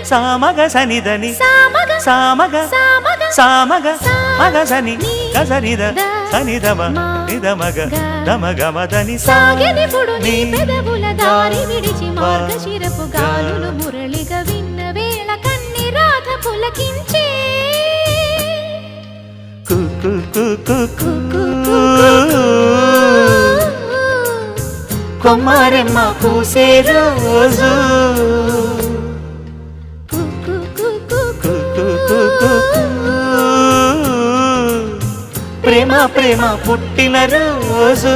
సామగ సనిదని సామగ సామగ మగ సని గసనిద సనిదమ నిదమగ దమగమదని సాగెనిపుడు నీ పెదవుల దారి విడిచి మార్గశిరపు గాలులు మురళిగా విన్న వేళ కన్ని రాధ పులకించే కొమ్మారెమ్మ పూసే రోజు ప్రేమ ప్రేమ పుట్టిన రోజు